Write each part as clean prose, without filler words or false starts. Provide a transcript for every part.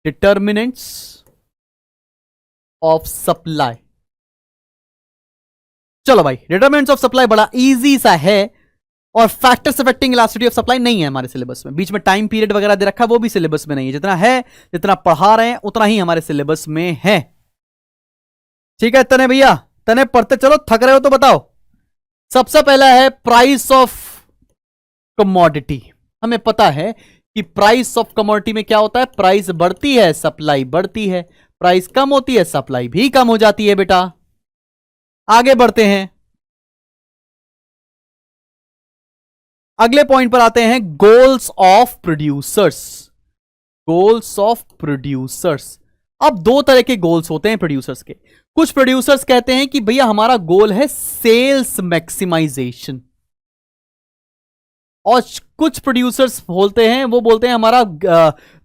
Determinants of supply. चलो भाई, determinants of supply बड़ा इजी सा है, और factors affecting elasticity of supply नहीं है हमारे सिलेबस में। बीच में टाइम पीरियड वगैरह दे रखा है, वो भी सिलेबस में नहीं है। जितना है, जितना पढ़ा रहे हैं उतना ही हमारे सिलेबस में है। ठीक है तने भैया, तने पढ़ते चलो, थक रहे हो तो बताओ। सबसे पहला है प्राइस ऑफ कमोडिटी। हमें पता है कि प्राइस ऑफ कमोडिटी में क्या होता है, प्राइस बढ़ती है सप्लाई बढ़ती है, प्राइस कम होती है सप्लाई भी कम हो जाती है बेटा। आगे बढ़ते हैं, अगले पॉइंट पर आते हैं, goals of producers. Goals of producers. अब दो तरह के गोल्स होते हैं प्रोड्यूसर्स के। कुछ प्रोड्यूसर्स कहते हैं कि भैया हमारा गोल है सेल्स मैक्सिमाइजेशन, और कुछ प्रोड्यूसर्स बोलते हैं, वो बोलते हैं हमारा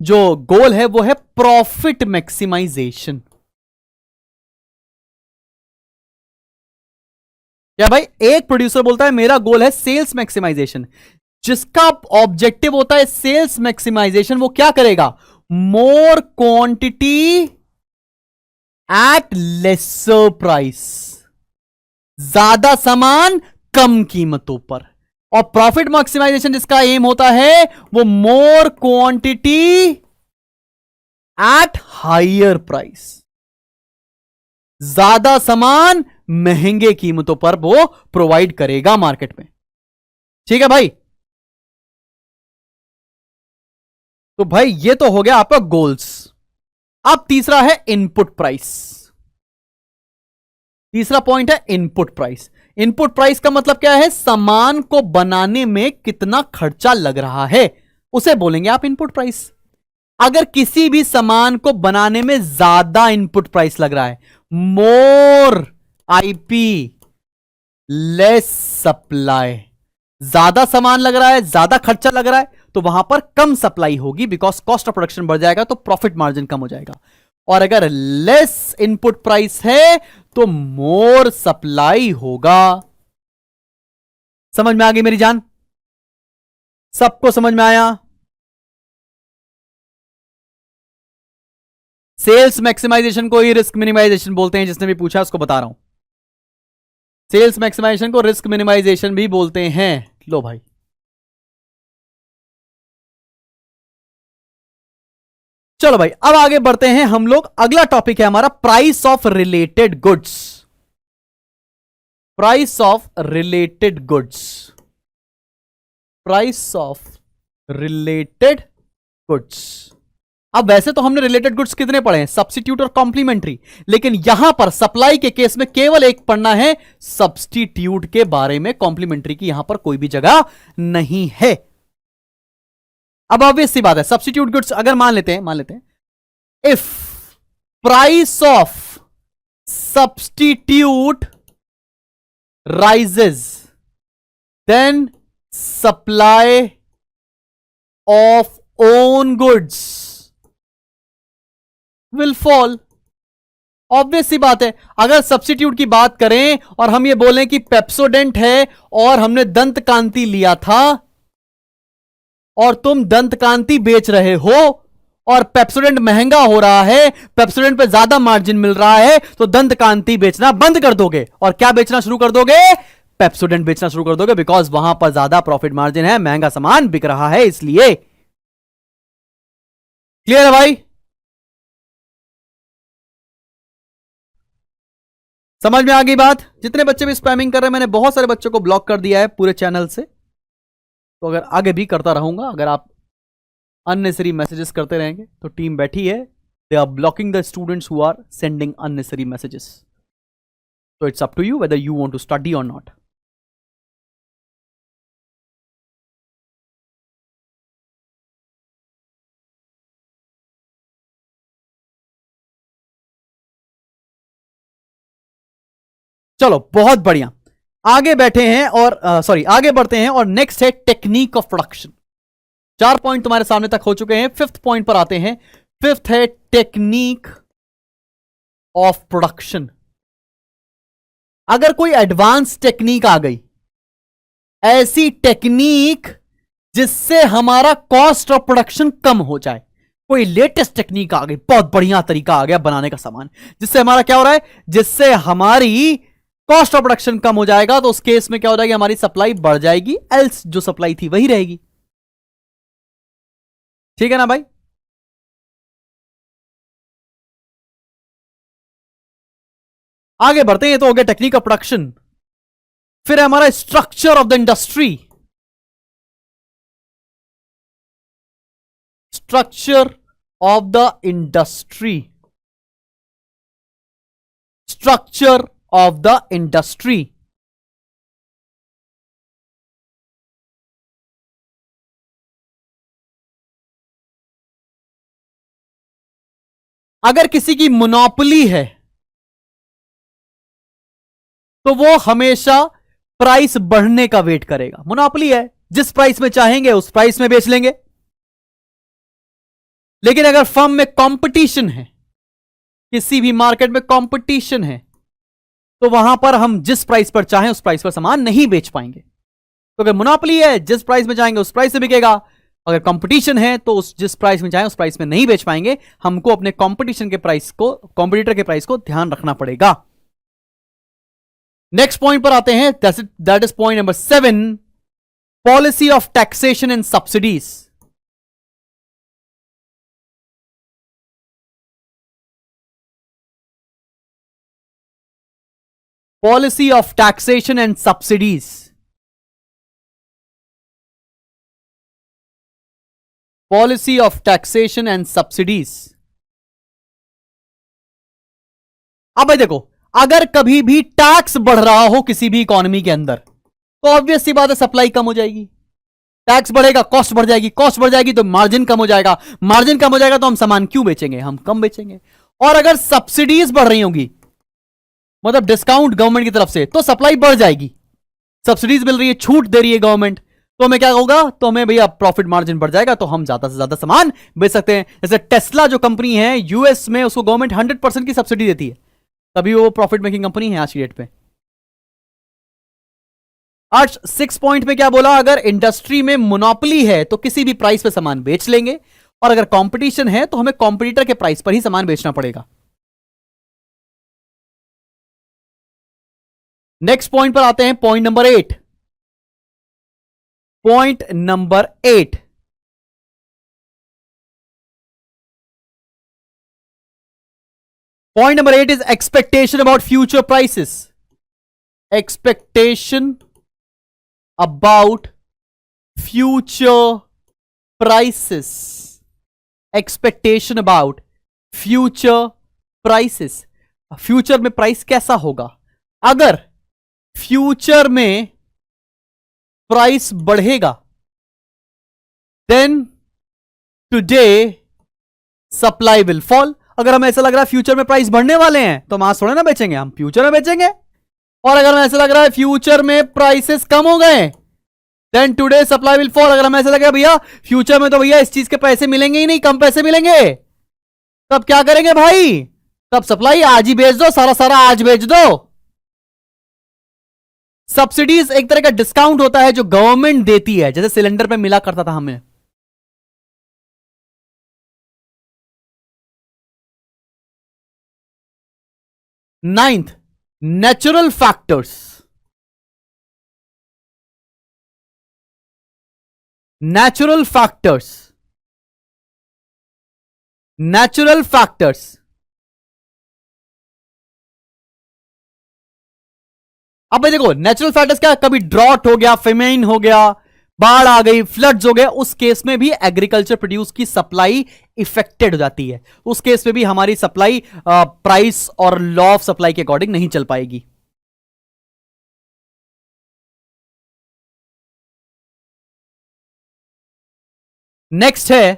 जो गोल है वो है प्रॉफिट मैक्सिमाइजेशन। क्या भाई, एक प्रोड्यूसर बोलता है मेरा गोल है सेल्स मैक्सिमाइजेशन, जिसका ऑब्जेक्टिव होता है सेल्स मैक्सिमाइजेशन, वो क्या करेगा, more quantity at lesser price, ज्यादा सामान कम कीमतों पर। और प्रॉफिट मैक्सिमाइजेशन जिसका एम होता है वो more quantity at higher price, ज्यादा सामान महंगे कीमतों पर वो प्रोवाइड करेगा मार्केट में। ठीक है भाई, तो भाई ये तो हो गया आपका गोल्स। अब तीसरा है इनपुट प्राइस। तीसरा पॉइंट है इनपुट प्राइस। इनपुट प्राइस का मतलब क्या है, सामान को बनाने में कितना खर्चा लग रहा है, उसे बोलेंगे आप इनपुट प्राइस। अगर किसी भी सामान को बनाने में ज्यादा इनपुट प्राइस लग रहा है, मोर आईपी लेस सप्लाई, ज्यादा सामान लग रहा है, ज्यादा खर्चा लग रहा है, तो वहां पर कम सप्लाई होगी, बिकॉज कॉस्ट ऑफ प्रोडक्शन बढ़ जाएगा तो प्रॉफिट मार्जिन कम हो जाएगा। और अगर लेस इनपुट प्राइस है तो मोर सप्लाई होगा। समझ में आ गई मेरी जान? सबको समझ में आया? सेल्स मैक्सिमाइजेशन को ही रिस्क मिनिमाइजेशन बोलते हैं, जिसने भी पूछा उसको बता रहा हूं। सेल्स मैक्सिमाइजेशन को रिस्क मिनिमाइजेशन भी बोलते हैं। लो भाई, चलो भाई अब आगे बढ़ते हैं हम लोग। अगला टॉपिक है हमारा price of related goods. Price of related goods. Price of related goods. अब वैसे तो हमने रिलेटेड गुड्स कितने पढ़े हैं, सब्स्टिट्यूट और कॉम्प्लीमेंट्री, लेकिन यहां पर सप्लाई के केस में केवल एक पढ़ना है सब्स्टिट्यूट के बारे में, कॉम्प्लीमेंट्री की यहां पर कोई भी जगह नहीं है। अब ऑब्वियस सी बात है, सब्स्टिट्यूट गुड्स अगर मान लेते हैं if price of substitute rises then supply of own goods will fall. Obvious सी बात है, अगर सब्स्टिट्यूट की बात करें और हम ये बोलें कि पेप्सोडेंट है और हमने दंत कांति लिया था और तुम दंत कांति बेच रहे हो और पेप्सोडेंट महंगा हो रहा है, पेप्सोडेंट पे ज्यादा मार्जिन मिल रहा है, तो दंत कांति बेचना बंद कर दोगे और क्या बेचना शुरू कर दोगे, पेप्सोडेंट बेचना शुरू कर दोगे, बिकॉज वहां पर ज्यादा प्रॉफिट मार्जिन है, महंगा सामान बिक रहा है इसलिए। क्लियर है भाई? समझ में आ गई बात? जितने बच्चे भी स्पैमिंग कर रहे हैं, मैंने बहुत सारे बच्चों को ब्लॉक कर दिया है पूरे चैनल से, तो अगर आगे भी करता रहूंगा। अगर आप अननेसेसरी मैसेजेस करते रहेंगे तो टीम बैठी है, they are blocking the students who are sending unnecessary messages. तो it's up to you whether you want to study or not. चलो बहुत बढ़िया, आगे बैठे हैं और आगे बढ़ते हैं और नेक्स्ट है टेक्निक ऑफ प्रोडक्शन। 4 पॉइंट तुम्हारे सामने तक हो चुके हैं, 5th पॉइंट पर आते हैं। 5th है टेक्निक ऑफ प्रोडक्शन। अगर कोई एडवांस टेक्निक आ गई, ऐसी टेक्निक जिससे हमारा कॉस्ट ऑफ प्रोडक्शन कम हो जाए, कोई लेटेस्ट टेक्निक आ गई, बहुत बढ़िया तरीका आ गया बनाने का सामान, जिससे हमारा क्या हो रहा है, जिससे हमारी कॉस्ट ऑफ प्रोडक्शन कम हो जाएगा। तो उस केस में क्या हो जाएगी, हमारी सप्लाई बढ़ जाएगी, एल्स जो सप्लाई थी वही रहेगी। ठीक है ना भाई। आगे बढ़ते हैं, ये तो हो गया टेक्निक ऑफ प्रोडक्शन। फिर है हमारा structure of the industry. Structure of the industry, structure of the industry. अगर किसी की मोनोपोली है तो वो हमेशा प्राइस बढ़ने का वेट करेगा। मोनोपोली है, जिस प्राइस में चाहेंगे उस प्राइस में बेच लेंगे। लेकिन अगर फर्म में कंपटीशन है, किसी भी मार्केट में कंपटीशन है, तो वहां पर हम जिस प्राइस पर चाहें उस प्राइस पर सामान नहीं बेच पाएंगे। तो अगर मोनोपोली है, जिस प्राइस में चाहेंगे उस प्राइस से बिकेगा। अगर कंपटीशन है तो उस जिस प्राइस में चाहें उस प्राइस में नहीं बेच पाएंगे। हमको अपने कंपटीशन के प्राइस को, कॉम्पिटिटर के प्राइस को ध्यान रखना पड़ेगा। नेक्स्ट पॉइंट पर आते हैं, that is point number 7, policy of taxation and subsidies. Policy of taxation and subsidies. Policy of taxation and subsidies. अब भाई देखो, अगर कभी भी टैक्स बढ़ रहा हो किसी भी इकोनॉमी के अंदर, तो ऑब्वियस सी बात है सप्लाई कम हो जाएगी। टैक्स बढ़ेगा, कॉस्ट बढ़ जाएगी, कॉस्ट बढ़ जाएगी तो मार्जिन कम हो जाएगा, मार्जिन कम हो जाएगा तो हम सामान क्यों बेचेंगे, हम कम बेचेंगे। और अगर सब्सिडीज बढ़ रही होंगी, मतलब डिस्काउंट गवर्नमेंट की तरफ से, तो सप्लाई बढ़ जाएगी। सब्सिडीज मिल रही है, छूट दे रही है गवर्नमेंट, तो हमें क्या होगा, तो हमें भैया प्रॉफिट मार्जिन बढ़ जाएगा, तो हम ज्यादा से ज्यादा सामान बेच सकते हैं। जैसे टेस्ला जो कंपनी है यूएस में, उसको गवर्नमेंट 100% की सब्सिडी देती है, तभी वो प्रॉफिट मेकिंग कंपनी है आज की डेट पे। आज 6 पॉइंट में क्या बोला, अगर इंडस्ट्री में मोनोपोली है तो किसी भी प्राइस पे सामान बेच लेंगे, और अगर कंपटीशन है तो हमें कॉम्पिटिटर के प्राइस पर ही सामान बेचना पड़ेगा। नेक्स्ट पॉइंट पर आते हैं, point number 8। Point number 8, point number 8 is expectation about future prices. Expectation about future prices. Expectation about future prices. Future में प्राइस कैसा होगा। अगर फ्यूचर में प्राइस बढ़ेगा, then today supply will fall. अगर हमें ऐसा लग रहा है फ्यूचर में प्राइस बढ़ने वाले हैं, तो हम आज थोड़े ना बेचेंगे, हम फ्यूचर में बेचेंगे। और अगर हमें ऐसा लग रहा है फ्यूचर में प्राइसेस कम हो गए, then today supply will fall. अगर हमें ऐसा लगे भैया फ्यूचर में तो भैया इस चीज के पैसे मिलेंगे ही नहीं, कम पैसे मिलेंगे, तब क्या करेंगे भाई, तब सप्लाई आज ही बेच दो, सारा सारा आज बेच दो। सब्सिडीज एक तरह का डिस्काउंट होता है जो गवर्नमेंट देती है, जैसे सिलेंडर पे मिला करता था हमें। Ninth, natural factors. Natural factors. Natural factors. अब भाई देखो, नेचुरल फैक्टर्स क्या, कभी ड्रॉट हो गया, फेमेन हो गया, बाढ़ आ गई, फ्लड्स हो गए, उस केस में भी एग्रीकल्चर प्रोड्यूस की सप्लाई इफेक्टेड हो जाती है। उस केस में भी हमारी सप्लाई प्राइस और लॉ ऑफ सप्लाई के अकॉर्डिंग नहीं चल पाएगी। नेक्स्ट है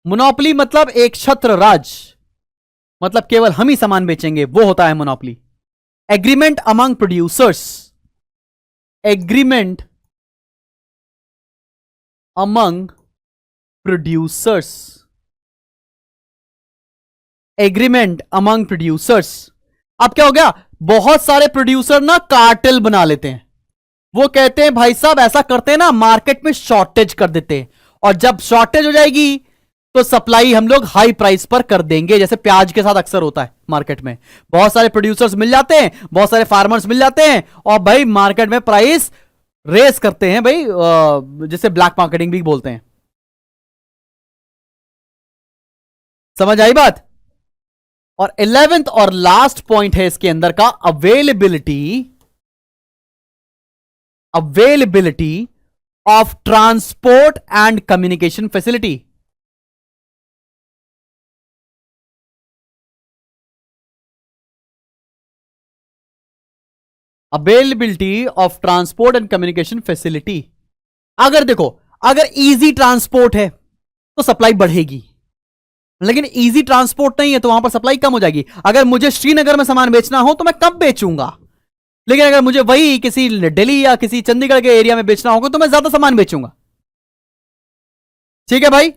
मोनोपोली, मतलब एक छत्र राज, मतलब केवल हम ही सामान बेचेंगे, वो होता है monopoly. Agreement among producers. Agreement among producers. Agreement among producers. अब क्या हो गया, बहुत सारे प्रोड्यूसर ना कार्टेल बना लेते हैं। वो कहते हैं भाई साहब ऐसा करते हैं ना, मार्केट में शॉर्टेज कर देते हैं, और जब शॉर्टेज हो जाएगी तो सप्लाई हम लोग हाई प्राइस पर कर देंगे, जैसे प्याज के साथ अक्सर होता है मार्केट में। बहुत सारे प्रोड्यूसर्स मिल जाते हैं, बहुत सारे फार्मर्स मिल जाते हैं, और भाई मार्केट में प्राइस रेस करते हैं भाई, जिसे ब्लैक मार्केटिंग भी बोलते हैं। समझ आई बात? और 11th और लास्ट पॉइंट है इसके अंदर का, availability of transport and communication facility. Availability of transport and communication facility. अगर देखो, अगर इजी ट्रांसपोर्ट है तो सप्लाई बढ़ेगी, लेकिन इजी ट्रांसपोर्ट नहीं है तो वहां पर सप्लाई कम हो जाएगी। अगर मुझे श्रीनगर में सामान बेचना हो तो मैं कम बेचूंगा, लेकिन अगर मुझे वही किसी दिल्ली या किसी चंडीगढ़ के एरिया में बेचना होगा तो मैं ज्यादा सामान बेचूंगा। ठीक है भाई?